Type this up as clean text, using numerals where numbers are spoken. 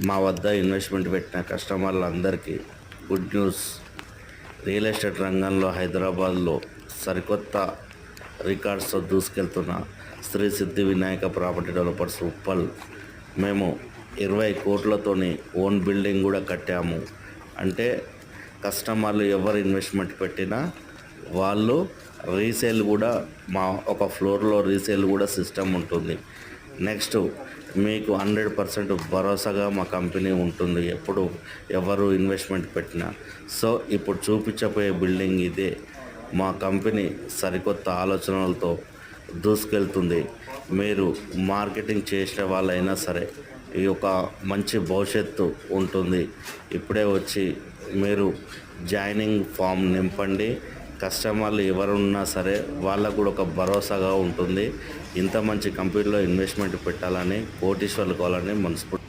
మా వద్ద ఇన్వెస్ట్మెంట్ పెట్టిన కస్టమర్లందరికీ గుడ్ న్యూస్. రియల్ ఎస్టేట్ రంగంలో హైదరాబాద్లో సరికొత్త రికార్డ్స్తో దూసుకెళ్తున్న శ్రీ సిద్ధి వినాయక ప్రాపర్టీ డెవలపర్స్ ఉప్పల్. మేము 20 కోట్లతోని ఓన్ బిల్డింగ్ కూడా కట్టాము. అంటే కస్టమర్లు ఎవరు ఇన్వెస్ట్మెంట్ పెట్టినా వాళ్ళు రీసేల్ కూడా మా ఒక ఫ్లోర్లో రీసేల్ కూడా సిస్టమ్ ఉంటుంది. నెక్స్ట్ మీకు 100% భరోసాగా మా కంపెనీ ఉంటుంది ఎప్పుడు ఎవరు ఇన్వెస్ట్మెంట్ పెట్టినా. సో ఇప్పుడు చూపించబోయే బిల్డింగ్ ఇదే. మా కంపెనీ సరికొత్త ఆలోచనలతో దూసుకెళ్తుంది. మీరు మార్కెటింగ్ చేసిన వాళ్ళైనా సరే ఈ ఒక మంచి భవిష్యత్తు ఉంటుంది. ఇప్పుడే వచ్చి మీరు జాయినింగ్ ఫామ్ నింపండి. కస్టమర్లు ఎవరున్నా సరే వాళ్ళకు కూడా ఒక భరోసాగా ఉంటుంది. ఇంత మంచి కంపెనీలో ఇన్వెస్ట్మెంట్ పెట్టాలని కోటీశ్వర్లు కావాలని మనస్ఫూర్తి